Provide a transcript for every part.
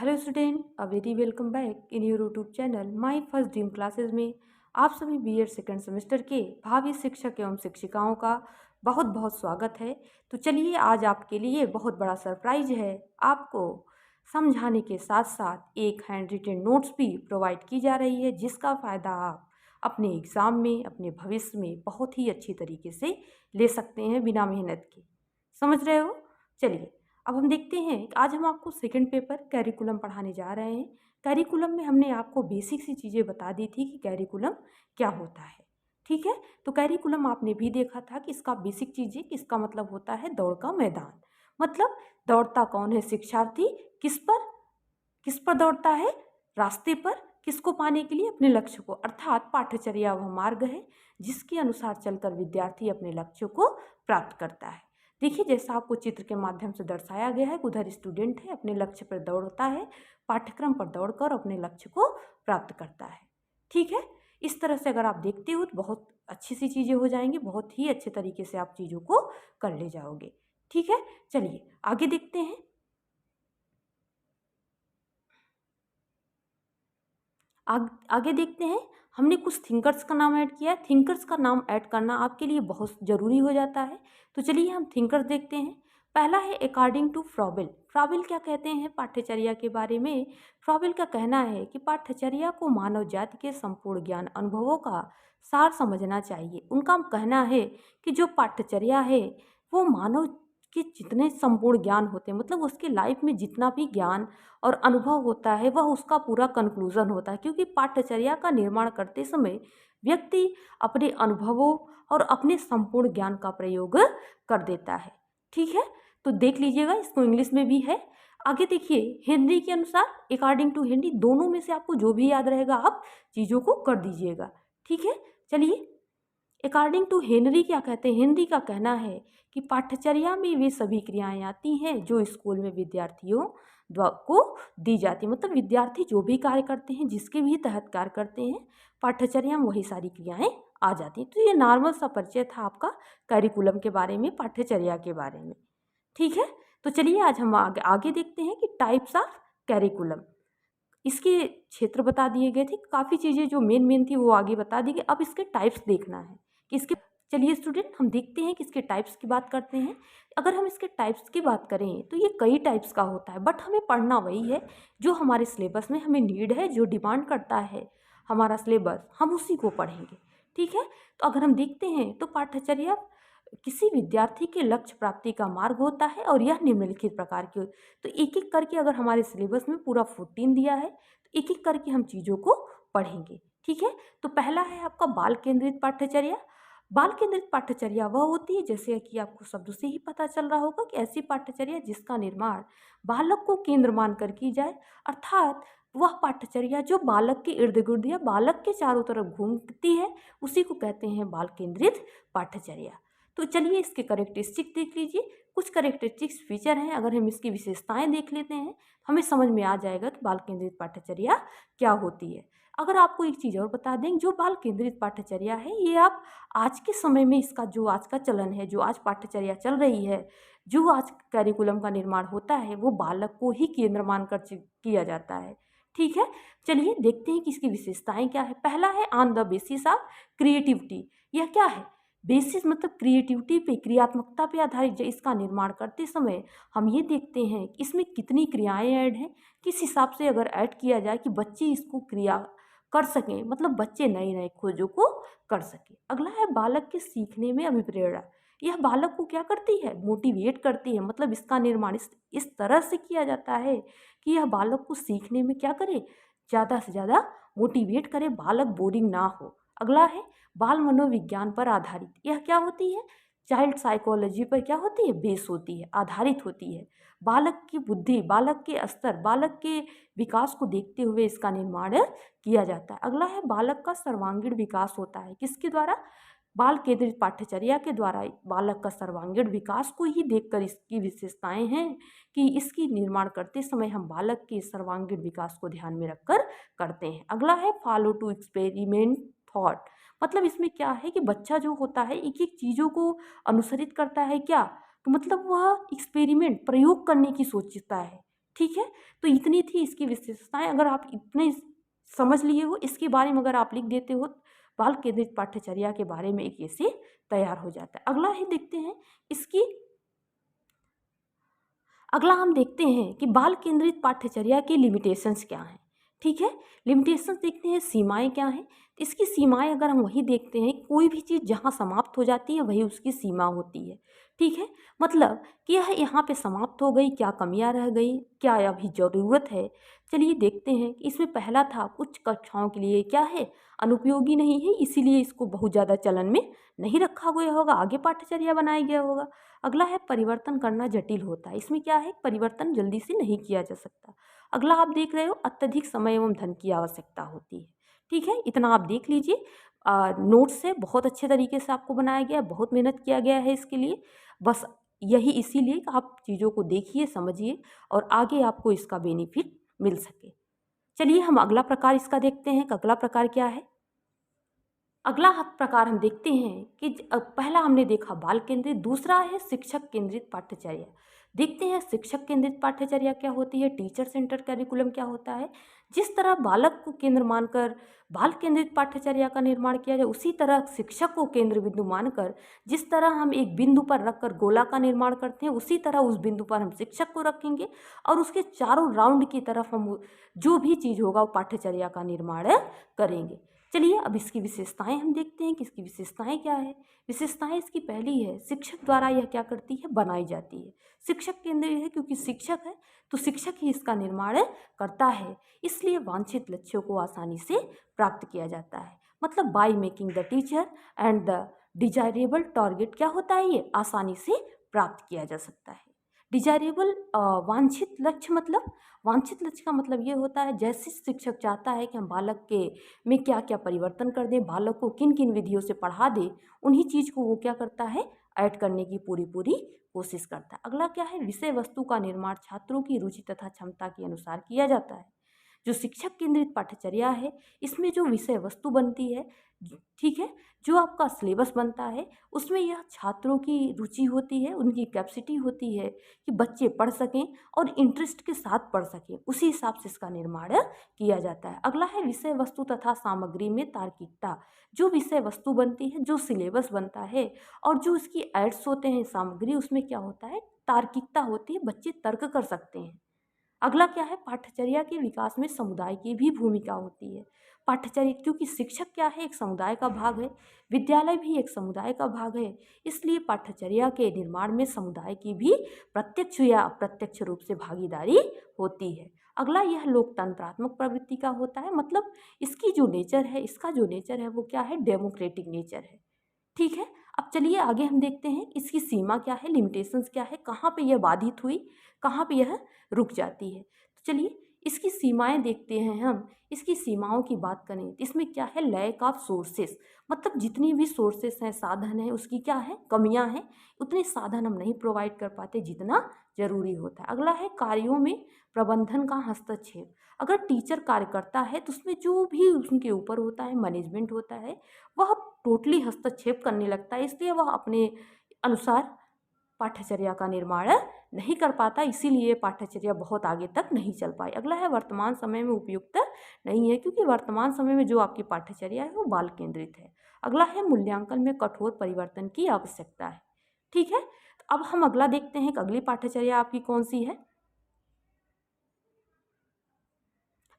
Hello student, a very welcome back in your YouTube channel my first dream classes में आप सभी BEd second semester के भावी शिक्षक एवं शिक्षिकाओं का बहुत बहुत स्वागत है। तो चलिए, आज आपके लिए बहुत बड़ा सरप्राइज है। आपको समझाने के साथ साथ एक हैंड रिटन नोट्स भी प्रोवाइड की जा रही है, जिसका फ़ायदा आप अपने एग्ज़ाम में, अपने भविष्य में बहुत ही अच्छी तरीके से ले सकते हैं बिना मेहनत के। समझ रहे हो? चलिए, अब हम देखते हैं कि आज हम आपको सेकंड पेपर कैरिकुलम पढ़ाने जा रहे हैं। कैरिकुलम में हमने आपको बेसिक सी चीज़ें बता दी थी कि कैरिकुलम क्या होता है। ठीक है? तो कैरिकुलम आपने भी देखा था कि इसका बेसिक चीज़ें कि इसका मतलब होता है दौड़ का मैदान। मतलब दौड़ता कौन है शिक्षार्थी, किस पर किस पर दौड़ता है? रास्ते पर। किसको पाने के लिए? अपने लक्ष्य को। अर्थात पाठ्यचर्या वह मार्ग है जिसके अनुसार चलकर विद्यार्थी अपने लक्ष्य को प्राप्त करता है। देखिए, जैसा आपको चित्र के माध्यम से दर्शाया गया है, उधर स्टूडेंट है, अपने लक्ष्य पर दौड़ता है, पाठ्यक्रम पर दौड़कर अपने लक्ष्य को प्राप्त करता है। ठीक है? इस तरह से अगर आप देखते हो तो बहुत अच्छी सी चीज़ें हो जाएंगी, बहुत ही अच्छे तरीके से आप चीज़ों को कर ले जाओगे। ठीक है? चलिए आगे देखते हैं। आगे देखते हैं। हमने कुछ थिंकर्स का नाम ऐड किया है। थिंकर्स का नाम ऐड करना आपके लिए बहुत ज़रूरी हो जाता है। तो चलिए हम थिंकर्स देखते हैं। पहला है अकॉर्डिंग टू फ्रॉबेल। फ्रॉबेल क्या कहते हैं पाठ्यचर्या के बारे में? फ्रॉबेल का कहना है कि पाठ्यचर्या को मानव जाति के संपूर्ण ज्ञान अनुभवों का सार समझना चाहिए। उनका कहना है कि जो पाठ्यचर्या है वो मानव के जितने संपूर्ण ज्ञान होते हैं, मतलब उसके लाइफ में जितना भी ज्ञान और अनुभव होता है वह उसका पूरा कंक्लूजन होता है। क्योंकि पाठ्यचर्या का निर्माण करते समय व्यक्ति अपने अनुभवों और अपने संपूर्ण ज्ञान का प्रयोग कर देता है। ठीक है? तो देख लीजिएगा, इसको इंग्लिश में भी है। आगे देखिए, हेनरी के अनुसार, अकॉर्डिंग टू हेनरी, दोनों में से आपको जो भी याद रहेगा आप चीज़ों को कर दीजिएगा। ठीक है? चलिए, अकॉर्डिंग टू हेनरी क्या कहते हैं? हेनरी का कहना है कि पाठ्यचर्या में वे सभी क्रियाएं आती हैं जो स्कूल में विद्यार्थियों को दी जाती है। मतलब विद्यार्थी जो भी कार्य करते हैं, जिसके भी तहत कार्य करते हैं, पाठ्यचर्या में वही सारी क्रियाएं आ जाती हैं। तो ये नॉर्मल सा परिचय था आपका करिकुलम के बारे में, पाठ्यचर्या के बारे में। ठीक है? तो चलिए आज हम आगे आगे देखते हैं कि टाइप्स ऑफ करिकुलम। इसके क्षेत्र बता दिए गए थे, काफ़ी चीज़ें जो मेन मेन थी वो आगे बता दी गई। अब इसके टाइप्स देखना है कि इसके, चलिए स्टूडेंट हम देखते हैं कि इसके टाइप्स की बात करते हैं। अगर हम इसके टाइप्स की बात करें तो ये कई टाइप्स का होता है, बट हमें पढ़ना वही है जो हमारे सिलेबस में हमें नीड है, जो डिमांड करता है हमारा सिलेबस, हम उसी को पढ़ेंगे। ठीक है? तो अगर हम देखते हैं तो पाठ्यचर्या किसी विद्यार्थी के लक्ष्य प्राप्ति का मार्ग होता है और यह निम्नलिखित प्रकार की। तो एक एक करके अगर हमारे सिलेबस में पूरा 14 दिया है तो एक एक करके हम चीज़ों को पढ़ेंगे। ठीक है? तो पहला है आपका बाल केंद्रित पाठ्यचर्या। बाल केंद्रित पाठ्यचर्या वह होती है, जैसे कि आपको शब्द से ही पता चल रहा होगा, कि ऐसी पाठ्यचर्या जिसका निर्माण बालक को केंद्र मानकर की जाए। अर्थात वह पाठ्यचर्या जो बालक के इर्द गिर्द या बालक के चारों तरफ घूमती है, उसी को कहते हैं बाल केंद्रित पाठ्यचर्या। तो चलिए इसके करेक्टरिस्टिक देख लीजिए। कुछ करेक्टरिस्टिक्स फीचर हैं, अगर हम इसकी विशेषताएं देख लेते हैं हमें समझ में आ जाएगा कि बाल केंद्रित पाठ्यचर्या क्या होती है। अगर आपको एक चीज़ और बता दें, जो बाल केंद्रित पाठ्यचर्या है ये आप आज के समय में, इसका जो आज का चलन है, जो आज पाठ्यचर्या चल रही है, जो आज करिकुलम का निर्माण होता है, वो बालक को ही केंद्र मानकर किया जाता है। ठीक है? चलिए देखते हैं कि इसकी विशेषताएं क्या है। पहला है on the basis of creativity. यह क्या है? बेसिस मतलब क्रिएटिविटी पे, क्रियात्मकता पे आधारित। इसका निर्माण करते समय हम ये देखते हैं कि इसमें कितनी क्रियाएं ऐड हैं, किस हिसाब से अगर ऐड किया जाए कि बच्चे इसको क्रिया कर सकें, मतलब बच्चे नए नए खोजों को कर सकें। अगला है बालक के सीखने में अभिप्रेरणा। यह बालक को क्या करती है? मोटिवेट करती है। मतलब इसका निर्माण इस तरह से किया जाता है कि यह बालक को सीखने में क्या करे, ज़्यादा से ज़्यादा मोटिवेट करे, बालक बोरिंग ना हो। अगला है बाल मनोविज्ञान पर आधारित। यह क्या होती है? चाइल्ड साइकोलॉजी पर क्या होती है? बेस होती है, आधारित होती है। बालक की बुद्धि, बालक के स्तर, बालक के विकास को देखते हुए इसका निर्माण किया जाता है। अगला है बालक का सर्वांगीण विकास होता है। किसके द्वारा? बाल केंद्रित पाठ्यचर्या के द्वारा बालक का सर्वांगीण विकास को ही देखकर इसकी विशेषताएं हैं कि इसकी निर्माण करते समय हम बालक के सर्वांगीण विकास को ध्यान में रखकर करते हैं। अगला है फॉलो टू एक्सपेरिमेंट थॉट। मतलब इसमें क्या है कि बच्चा जो होता है एक एक चीज़ों को अनुसरित करता है। क्या? तो मतलब वह एक्सपेरिमेंट, प्रयोग करने की सोचता है। ठीक है, तो इतनी थी इसकी विशेषताएं। अगर आप इतने समझ लिए हो, इसके बारे में अगर आप लिख देते हो, बाल केंद्रित पाठ्यचर्या के बारे में एक ऐसे तैयार हो जाता है। अगला है देखते हैं इसकी अगला हम देखते हैं कि बाल केंद्रित पाठ्यचर्या की लिमिटेशंस क्या हैं। ठीक है, लिमिटेशंस देखते हैं, सीमाएं क्या हैं। इसकी सीमाएं अगर हम वही देखते हैं, कोई भी चीज़ जहाँ समाप्त हो जाती है वही उसकी सीमा होती है। ठीक है, मतलब कि यह यहाँ पे समाप्त हो गई, क्या कमियां रह गई, क्या अभी ज़रूरत है। चलिए देखते हैं कि इसमें पहला था उच्च कक्षाओं के लिए क्या है, अनुपयोगी नहीं है, इसीलिए इसको बहुत ज़्यादा चलन में नहीं रखा गया होगा, आगे पाठ्यचर्या बनाया गया होगा। अगला है परिवर्तन करना जटिल होता है, इसमें क्या है, परिवर्तन जल्दी से नहीं किया जा सकता। अगला आप देख रहे हो, अत्यधिक समय एवं धन की आवश्यकता होती है। ठीक है, इतना आप देख लीजिए। नोट्स है, बहुत अच्छे तरीके से आपको बनाया गया है, बहुत मेहनत किया गया है इसके लिए। बस यही इसीलिए कि आप चीज़ों को देखिए, समझिए और आगे आपको इसका बेनिफिट मिल सके। चलिए हम अगला प्रकार इसका देखते हैं कि अगला प्रकार क्या है। अगला प्रकार हम देखते हैं कि पहला हमने देखा बाल केंद्रित, दूसरा है शिक्षक केंद्रित पाठ्यचर्या। देखते हैं शिक्षक केंद्रित पाठ्यचर्या क्या होती है, टीचर सेंटर कैरिकुलम क्या होता है। जिस तरह बालक को केंद्र मानकर बाल केंद्रित पाठ्यचर्या का निर्माण किया जाए, उसी तरह शिक्षक को केंद्र बिंदु मानकर जिस तरह हम एक बिंदु पर रखकर गोला का निर्माण करते हैं, उसी तरह उस बिंदु पर हम शिक्षक को रखेंगे और उसके चारों राउंड की तरफ हम जो भी चीज़ होगा वो पाठ्यचर्या का निर्माण करेंगे। चलिए अब इसकी विशेषताएं हम देखते हैं कि इसकी विशेषताएं क्या है। विशेषताएं इसकी पहली है, शिक्षक द्वारा यह क्या करती है, बनाई जाती है। शिक्षक केंद्रीय है क्योंकि शिक्षक है तो शिक्षक ही इसका निर्माण करता है, इसलिए वांछित लक्ष्यों को आसानी से प्राप्त किया जाता है। मतलब by making the teacher and the desirable target क्या होता है, ये आसानी से प्राप्त किया जा सकता है। डिजायरेबल वांछित लक्ष्य, मतलब वांछित लक्ष्य का मतलब ये होता है जैसे शिक्षक चाहता है कि हम बालक के में क्या क्या परिवर्तन कर दें, बालक को किन किन विधियों से पढ़ा दें, उन्हीं चीज़ को वो क्या करता है, ऐड करने की पूरी पूरी कोशिश करता है। अगला क्या है, विषय वस्तु का निर्माण छात्रों की रुचि तथा क्षमता के अनुसार किया जाता है। जो शिक्षक केंद्रित पाठ्यचर्या है, इसमें जो विषय वस्तु बनती है, ठीक है, जो आपका सिलेबस बनता है, उसमें यह छात्रों की रुचि होती है, उनकी कैपेसिटी होती है कि बच्चे पढ़ सकें और इंटरेस्ट के साथ पढ़ सकें, उसी हिसाब से इसका निर्माण किया जाता है। अगला है विषय वस्तु तथा सामग्री में तार्किकता। जो विषय वस्तु बनती है, जो सिलेबस बनता है और जो इसकी एड्स होते हैं सामग्री, उसमें क्या होता है, तार्किकता होती है, बच्चे तर्क कर सकते हैं। अगला क्या है, पाठ्यचर्या के विकास में समुदाय की भी भूमिका होती है। पाठ्यचर्या, क्योंकि शिक्षक क्या है, एक समुदाय का भाग है, विद्यालय भी एक समुदाय का भाग है, इसलिए पाठ्यचर्या के निर्माण में समुदाय की भी प्रत्यक्ष या अप्रत्यक्ष रूप से भागीदारी होती है। अगला यह लोकतंत्रात्मक प्रवृत्ति का होता है, मतलब इसकी जो नेचर है, इसका जो नेचर है वो क्या है, डेमोक्रेटिक नेचर है। ठीक है, अब चलिए आगे हम देखते हैं इसकी सीमा क्या है, लिमिटेशंस क्या है, कहाँ पे यह बाधित हुई, कहाँ पे यह रुक जाती है। तो चलिए इसकी सीमाएं देखते हैं हम। इसकी सीमाओं की बात करें तो इसमें क्या है, लैक ऑफ सोर्सेस, मतलब जितनी भी सोर्सेस हैं, साधन हैं, उसकी क्या है, कमियां हैं, उतने साधन हम नहीं प्रोवाइड कर पाते जितना जरूरी होता है। अगला है कार्यों में प्रबंधन का हस्तक्षेप। अगर टीचर कार्य करता है तो उसमें जो भी उनके ऊपर होता है, मैनेजमेंट होता है, वह टोटली हस्तक्षेप करने लगता है, इसलिए वह अपने अनुसार पाठ्यचर्या का निर्माण नहीं कर पाता, इसीलिए पाठ्यचर्या बहुत आगे तक नहीं चल पाई। अगला है वर्तमान समय में उपयुक्त नहीं है, क्योंकि वर्तमान समय में जो आपकी पाठ्यचर्या है वो बाल केंद्रित है। अगला है मूल्यांकन में कठोर परिवर्तन की आवश्यकता है। ठीक है, तो अब हम अगला देखते हैं कि अगली पाठ्यचर्या आपकी कौन सी है।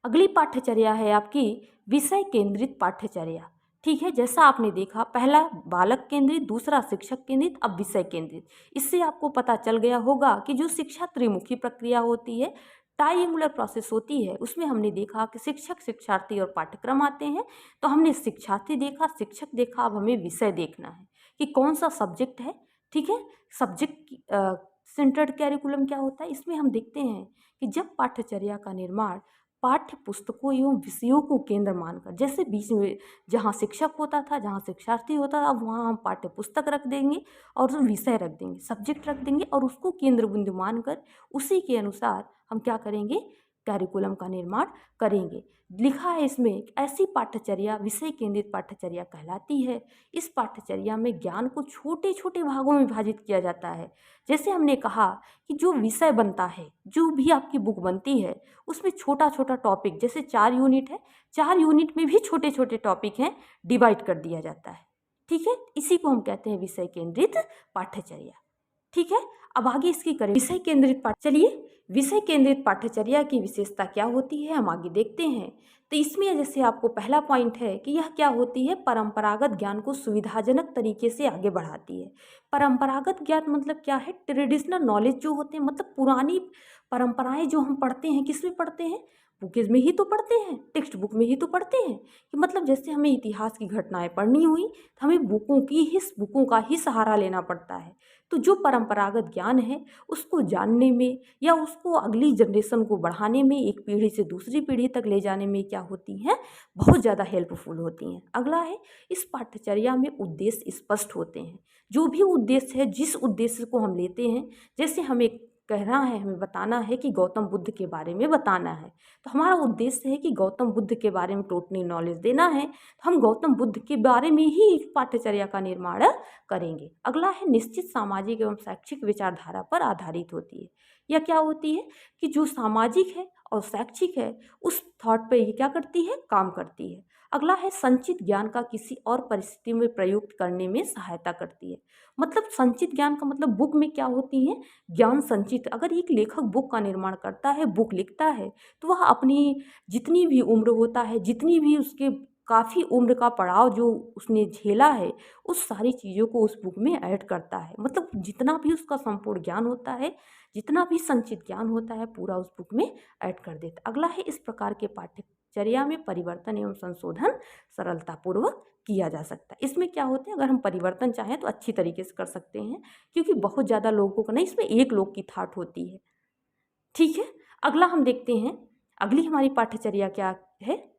अगली पाठ्यचर्या है आपकी विषय केंद्रित पाठ्यचर्या। ठीक है, जैसा आपने देखा, पहला बालक केंद्रित, दूसरा शिक्षक केंद्रित, अब विषय केंद्रित। इससे आपको पता चल गया होगा कि जो शिक्षा त्रिमुखी प्रक्रिया होती है, ट्रायंगुलर प्रोसेस होती है, उसमें हमने देखा कि शिक्षक, शिक्षार्थी और पाठ्यक्रम आते हैं। तो हमने शिक्षार्थी देखा, शिक्षक देखा, अब हमें विषय देखना है कि कौन सा सब्जेक्ट है। ठीक है, सब्जेक्ट सेंटर्ड कैरिकुलम क्या होता है, इसमें हम देखते हैं कि जब पाठ्यचर्या का निर्माण पाठ्य पुस्तकों एवं विषयों को केंद्र मानकर, जैसे बीच में जहाँ शिक्षक होता था, जहाँ शिक्षार्थी होता था, अब वहाँ हम पाठ्य पुस्तक रख देंगे और विषय रख देंगे, सब्जेक्ट रख देंगे और उसको केंद्र बिंदु मानकर उसी के अनुसार हम क्या करेंगे, कैरिकुलम का निर्माण करेंगे। लिखा है इसमें, ऐसी पाठ्यचर्या विषय केंद्रित पाठ्यचर्या कहलाती है। इस पाठ्यचर्या में ज्ञान को छोटे छोटे भागों में विभाजित किया जाता है। जैसे हमने कहा कि जो विषय बनता है, जो भी आपकी बुक बनती है, उसमें छोटा छोटा टॉपिक, जैसे 4 यूनिट है, 4 यूनिट में भी छोटे छोटे टॉपिक हैं, डिवाइड कर दिया जाता है। ठीक है, इसी को हम कहते हैं विषय केंद्रित पाठ्यचर्या। ठीक है, अब आगे इसकी करें विषय केंद्रित पाठ। चलिए, विषय केंद्रित पाठ्यचर्या की विशेषता क्या होती है हम आगे देखते हैं। तो इसमें जैसे आपको पहला पॉइंट है कि यह क्या होती है, परंपरागत ज्ञान को सुविधाजनक तरीके से आगे बढ़ाती है। परंपरागत ज्ञान मतलब क्या है, ट्रेडिशनल नॉलेज जो होते हैं, मतलब पुरानी परंपराएं जो हम पढ़ते हैं, किस में पढ़ते हैं, बुकेज में ही तो पढ़ते हैं, टेक्स्ट बुक में ही तो पढ़ते हैं। कि मतलब जैसे हमें इतिहास की घटनाएं पढ़नी हुई तो हमें बुकों का ही सहारा लेना पड़ता है। तो जो परंपरागत ज्ञान है उसको जानने में या उसको अगली जनरेशन को बढ़ाने में, एक पीढ़ी से दूसरी पीढ़ी तक ले जाने में क्या होती हैं, बहुत ज़्यादा हेल्पफुल होती हैं। अगला है, इस पाठ्यचर्या में उद्देश्य स्पष्ट होते हैं। जो भी उद्देश्य है, जिस उद्देश्य को हम लेते हैं, जैसे हमें कहना है, हमें बताना है कि गौतम बुद्ध के बारे में बताना है, तो हमारा उद्देश्य है कि गौतम बुद्ध के बारे में टोटली नॉलेज देना है, तो हम गौतम बुद्ध के बारे में ही पाठ्यचर्या का निर्माण करेंगे। अगला है, निश्चित सामाजिक एवं शैक्षिक विचारधारा पर आधारित होती है। यह क्या होती है कि जो सामाजिक है और शैक्षिक है, उस थॉट पे ये क्या करती है, काम करती है। अगला है, संचित ज्ञान का किसी और परिस्थिति में प्रयुक्त करने में सहायता करती है। मतलब संचित ज्ञान का मतलब बुक में क्या होती है, ज्ञान संचित। अगर एक लेखक बुक का निर्माण करता है, बुक लिखता है, तो वह अपनी जितनी भी उम्र होता है, जितनी भी उसके काफ़ी उम्र का पड़ाव जो उसने झेला है, उस सारी चीज़ों को उस बुक में ऐड करता है। मतलब जितना भी उसका संपूर्ण ज्ञान होता है, जितना भी संचित ज्ञान होता है, पूरा उस बुक में ऐड कर देता। अगला है, इस प्रकार के पाठ्यचर्या में परिवर्तन एवं संशोधन सरलतापूर्वक किया जा सकता है। इसमें क्या होता है, अगर हम परिवर्तन चाहें तो अच्छी तरीके से कर सकते हैं, क्योंकि बहुत ज़्यादा लोगों को नहीं, इसमें एक लोग की थाट होती है। ठीक है, अगला हम देखते हैं, अगली हमारी पाठ्यचर्या क्या है।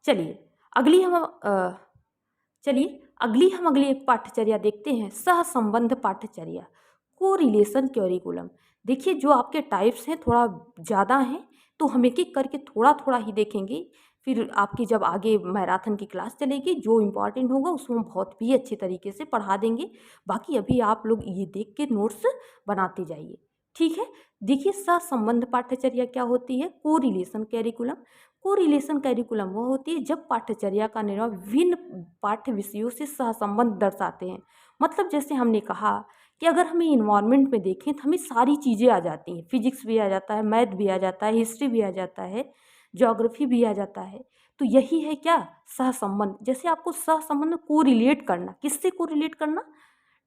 चलिए अगली हम चलिए अगली एक पाठ्यचर्या देखते हैं, सहसंबंध पाठ्यचर्या, को रिलेशन कैरिकुलम। देखिए, जो आपके टाइप्स हैं थोड़ा ज़्यादा हैं, तो हम एक एक करके थोड़ा थोड़ा ही देखेंगे। फिर आपकी जब आगे मैराथन की क्लास चलेगी, जो इम्पोर्टेंट होगा उसको हम बहुत भी अच्छी तरीके से पढ़ा देंगे। बाकी अभी आप लोग ये देख के नोट्स बनाते जाइए। ठीक है, देखिए, सहसंबंध पाठ्यचर्या क्या होती है, को रिलेशन कैरिकुलम। को रिलेशन कैरिकुलम वो होती है जब पाठ्यचर्या का निर्माण विभिन्न पाठ्य विषयों से सहसंबंध दर्शाते हैं। मतलब जैसे हमने कहा कि अगर हमें इन्वायरमेंट में देखें तो हमें सारी चीज़ें आ जाती हैं, फिजिक्स भी आ जाता है, मैथ भी आ जाता है, हिस्ट्री भी आ जाता है, ज्योग्राफी भी आ जाता है। तो यही है क्या, सहसंबंध। जैसे आपको सहसंबंध को रिलेट करना, किससे को रिलेट करना,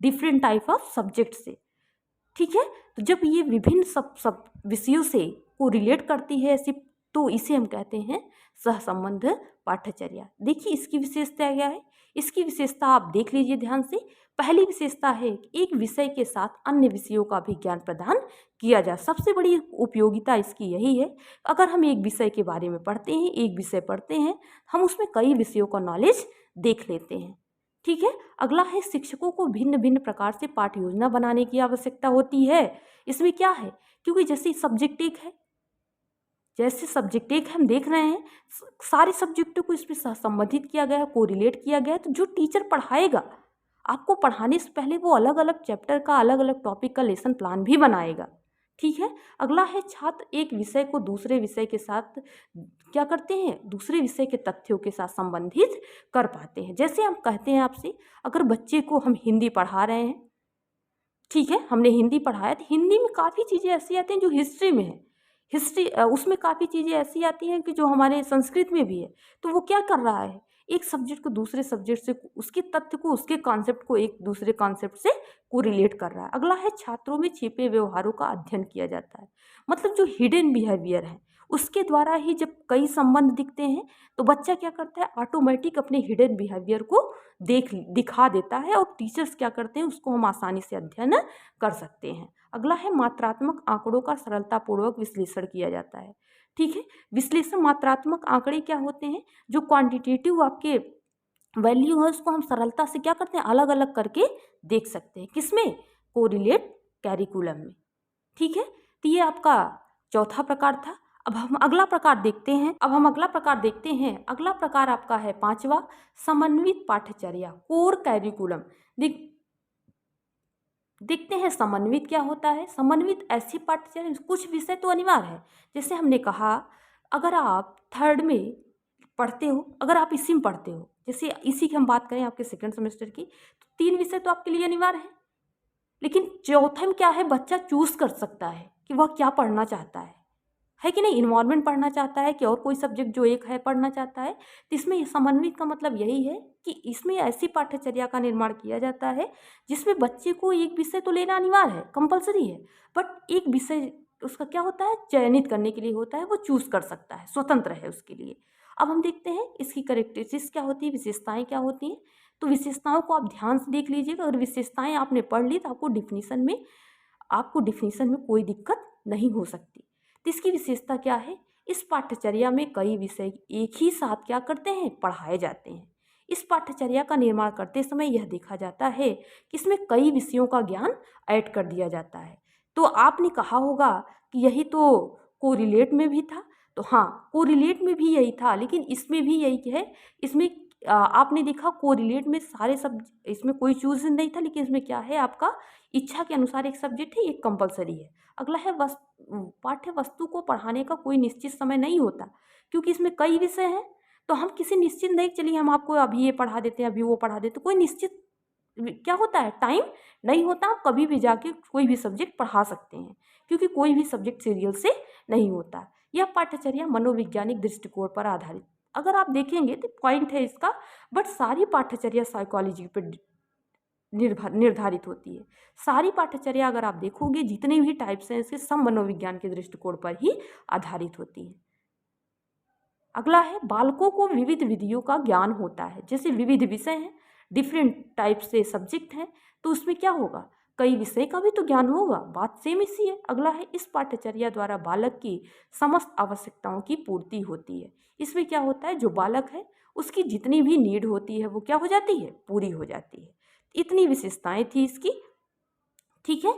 डिफरेंट टाइप ऑफ सब्जेक्ट से। ठीक है, तो जब ये विभिन्न सब सब विषयों से को रिलेट करती है ऐसी, तो इसे हम कहते हैं सहसंबंध पाठ्यचर्या। देखिए, इसकी विशेषता क्या है, इसकी विशेषता आप देख लीजिए ध्यान से। पहली विशेषता है कि एक विषय के साथ अन्य विषयों का भी ज्ञान प्रदान किया जाए। सबसे बड़ी उपयोगिता इसकी यही है, अगर हम एक विषय के बारे में पढ़ते हैं, एक विषय पढ़ते हैं, हम उसमें कई विषयों का नॉलेज देख लेते हैं। ठीक है, अगला है, शिक्षकों को भिन्न भिन्न प्रकार से पाठ्य योजना बनाने की आवश्यकता होती है। इसमें क्या है, क्योंकि जैसे सब्जेक्ट एक है, जैसे सब्जेक्ट एक हम देख रहे हैं, सारे सब्जेक्टों को इसमें संबंधित किया गया है, कोरिलेट किया गया है। तो जो टीचर पढ़ाएगा, आपको पढ़ाने से पहले वो अलग अलग चैप्टर का, अलग अलग टॉपिक का लेसन प्लान भी बनाएगा। ठीक है, अगला है, छात्र एक विषय को दूसरे विषय के साथ क्या करते हैं, दूसरे विषय के तथ्यों के साथ संबंधित कर पाते हैं। जैसे हम कहते हैं आपसे, अगर बच्चे को हम हिंदी पढ़ा रहे हैं, ठीक है, हमने हिंदी पढ़ाया, तो हिंदी में काफ़ी चीज़ें ऐसी आती हैं जो हिस्ट्री में है, हिस्ट्री उसमें काफ़ी चीज़ें ऐसी आती हैं कि जो हमारे संस्कृत में भी है। तो वो क्या कर रहा है, एक सब्जेक्ट को दूसरे सब्जेक्ट से, उसके तथ्य को, उसके कॉन्सेप्ट को एक दूसरे कॉन्सेप्ट से को रिलेट कर रहा है। अगला है, छात्रों में छिपे व्यवहारों का अध्ययन किया जाता है। मतलब जो हिडन बिहेवियर है, उसके द्वारा ही जब कई संबंध दिखते हैं, तो बच्चा क्या करता है, ऑटोमेटिक अपने हिडन बिहेवियर को दिखा देता है, और टीचर्स क्या करते हैं, उसको हम आसानी से अध्ययन कर सकते हैं। अगला है, मात्रात्मक आंकड़ों का सरलतापूर्वक विश्लेषण किया जाता है। ठीक है, विश्लेषण, मात्रात्मक आंकड़े क्या होते हैं, जो क्वांटिटेटिव आपके वैल्यू है उसको हम सरलता से क्या करते हैं, अलग अलग करके देख सकते हैं। किसमें? कोरिलेट कैरिकुलम में। ठीक है, तो ये आपका चौथा प्रकार था। अब हम अगला प्रकार देखते हैं। अगला प्रकार आपका है पांचवा, समन्वित पाठ्यचर्या, कोर कैरिकुलम। देखते हैं समन्वित क्या होता है। समन्वित ऐसी पाठ्यचर्या, कुछ विषय तो अनिवार्य है। जैसे हमने कहा, अगर आप थर्ड में पढ़ते हो, अगर आप इसी में पढ़ते हो, जैसे इसी की हम बात करें आपके सेकंड सेमेस्टर की, तो 3 विषय तो आपके लिए अनिवार्य है। लेकिन चौथे में क्या है, बच्चा चूज कर सकता है कि वह क्या पढ़ना चाहता है कि नहीं। इन्वायरमेंट पढ़ना चाहता है कि और कोई सब्जेक्ट जो एक है पढ़ना चाहता है। तो इसमें समन्वित का मतलब यही है कि इसमें ऐसी पाठ्यचर्या का निर्माण किया जाता है जिसमें बच्चे को एक विषय तो लेना अनिवार्य है, कंपलसरी है, बट एक विषय उसका क्या होता है, चयनित करने के लिए होता है, वो चूज कर सकता है, स्वतंत्र है उसके लिए। अब हम देखते हैं इसकी करेक्टरिस्टिक्स क्या होती है, विशेषताएं क्या होती हैं। तो विशेषताओं को आप ध्यान से देख लीजिएगा। अगर विशेषताएं आपने पढ़ ली तो आपको डिफिनीशन में कोई दिक्कत नहीं हो सकती। तो इसकी विशेषता क्या है, इस पाठ्यचर्या में कई विषय एक ही साथ क्या करते हैं, पढ़ाए जाते हैं। इस पाठ्यचर्या का निर्माण करते समय यह देखा जाता है कि इसमें कई विषयों का ज्ञान ऐड कर दिया जाता है। तो आपने कहा होगा कि यही तो कोरिलेट में भी था। तो हाँ, कोरिलेट में भी यही था, लेकिन इसमें भी यही है। इसमें आपने देखा कोरिलेट में सारे सब, इसमें कोई चूज नहीं था, लेकिन इसमें क्या है, आपका इच्छा के अनुसार एक सब्जेक्ट है, एक कंपलसरी है। अगला है पाठ्य वस्तु को पढ़ाने का कोई निश्चित समय नहीं होता, क्योंकि इसमें कई विषय हैं। तो हम किसी निश्चित नहीं, चलिए हम आपको अभी ये पढ़ा देते हैं, अभी वो पढ़ा देते हैं, कोई निश्चित क्या होता है, टाइम नहीं होता। आप कभी भी जाके कोई भी सब्जेक्ट पढ़ा सकते हैं, क्योंकि कोई भी सब्जेक्ट सीरियल से नहीं होता। यह पाठ्यचर्या मनोवैज्ञानिक दृष्टिकोण पर आधारित, अगर आप देखेंगे तो पॉइंट है इसका, बट सारी पाठ्यचर्या साइकोलॉजी पर निर्धारित होती है। सारी पाठ्यचर्या अगर आप देखोगे, जितने भी टाइप्स हैं इसके, सब मनोविज्ञान के दृष्टिकोण पर ही आधारित होती है। अगला है बालकों को विविध विधियों का ज्ञान होता है। जैसे विविध विषय हैं, डिफरेंट टाइप से सब्जेक्ट हैं, तो उसमें क्या होगा, कई विषय का भी तो ज्ञान होगा, बात सेम इसी है। अगला है इस पाठ्यचर्या द्वारा बालक की समस्त आवश्यकताओं की पूर्ति होती है। इसमें क्या होता है, जो बालक है उसकी जितनी भी नीड होती है वो क्या हो जाती है, पूरी हो जाती है। इतनी विशेषताएं थी इसकी। ठीक है,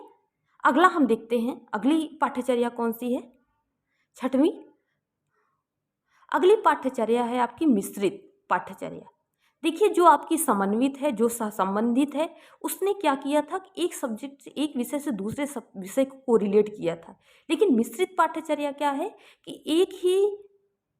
अगला हम देखते हैं अगली पाठ्यचर्या कौन सी है, छठवीं। अगली पाठ्यचर्या है आपकी मिश्रित पाठ्यचर्या। देखिए, जो आपकी समन्वित है, जो सहसंबंधित है, उसने क्या किया था कि एक सब्जेक्ट से, एक विषय से दूसरे विषय को कोरिलेट किया था। लेकिन मिश्रित पाठ्यचर्या क्या है कि एक ही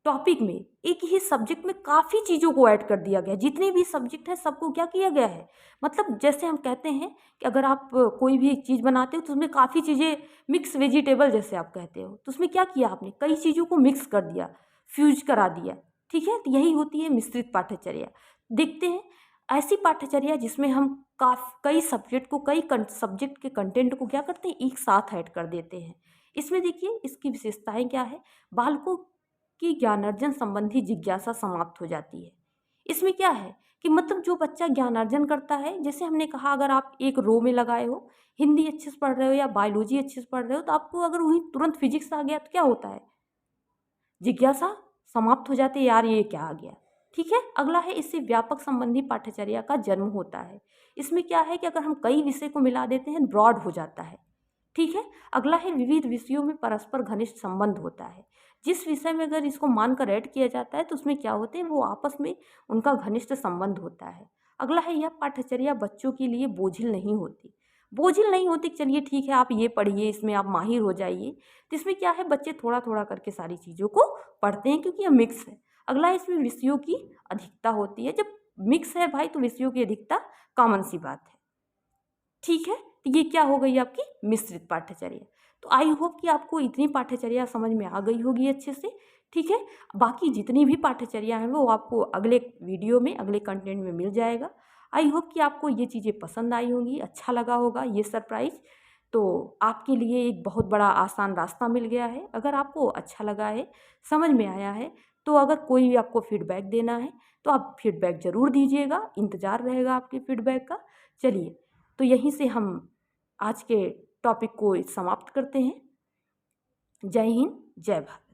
टॉपिक में, एक ही सब्जेक्ट में काफ़ी चीज़ों को ऐड कर दिया गया। जितने भी सब्जेक्ट हैं सबको क्या किया गया है, मतलब जैसे हम कहते हैं कि अगर आप कोई भी चीज़ बनाते हो तो उसमें काफ़ी चीज़ें, मिक्स वेजिटेबल जैसे आप कहते हो, तो उसमें क्या किया आपने, कई चीज़ों को मिक्स कर दिया, फ्यूज करा दिया। ठीक है, तो यही होती है मिश्रित पाठ्यचर्या। देखते हैं ऐसी पाठ्यचर्या जिसमें हम कई सब्जेक्ट को, कई सब्जेक्ट के कंटेंट को क्या करते हैं, एक साथ ऐड कर देते हैं। इसमें देखिए इसकी विशेषताएं क्या है, बालकों की ज्ञानार्जन संबंधी जिज्ञासा समाप्त हो जाती है। इसमें क्या है कि मतलब जो बच्चा ज्ञानार्जन करता है, जैसे हमने कहा अगर आप एक रो में लगाए हो, हिंदी अच्छे से पढ़ रहे हो या बायोलॉजी अच्छे से पढ़ रहे हो, तो आपको अगर वहीं तुरंत फिजिक्स आ गया तो क्या होता है, जिज्ञासा समाप्त हो जाती है, यार ये क्या आ गया। ठीक है, अगला है इससे व्यापक संबंधी पाठ्यचर्या का जन्म होता है। इसमें क्या है कि अगर हम कई विषय को मिला देते हैं, ब्रॉड हो जाता है। ठीक है, अगला है विविध विषयों में परस्पर घनिष्ठ संबंध होता है। जिस विषय में अगर इसको मानकर ऐड किया जाता है तो उसमें क्या होते हैं, वो आपस में उनका घनिष्ठ संबंध होता है। अगला है यह पाठ्यचर्या बच्चों के लिए बोझिल नहीं होती। बोझिल नहीं होती, चलिए ठीक है, आप ये पढ़िए, इसमें आप माहिर हो जाइए। तो इसमें क्या है, बच्चे थोड़ा थोड़ा करके सारी चीज़ों को पढ़ते हैं, क्योंकि यह मिक्स है। अगला है इसमें विषयों की अधिकता होती है। जब मिक्स है भाई, तो विषयों की अधिकता कॉमन सी बात है। ठीक है, तो ये क्या हो गई आपकी मिश्रित पाठ्यचर्या। तो आई होप कि आपको इतनी पाठ्यचर्या समझ में आ गई होगी अच्छे से। ठीक है, बाकी जितनी भी पाठ्यचर्या हैं वो आपको अगले वीडियो में, अगले कंटेंट में मिल जाएगा। आई होप कि आपको ये चीज़ें पसंद आई होंगी, अच्छा लगा होगा ये सरप्राइज़। तो आपके लिए एक बहुत बड़ा आसान रास्ता मिल गया है। अगर आपको अच्छा लगा है, समझ में आया है, तो अगर कोई भी आपको फीडबैक देना है तो आप फीडबैक ज़रूर दीजिएगा, इंतज़ार रहेगा आपके फीडबैक का। चलिए, तो यहीं से हम आज के टॉपिक को समाप्त करते हैं। जय हिंद, जय भारत।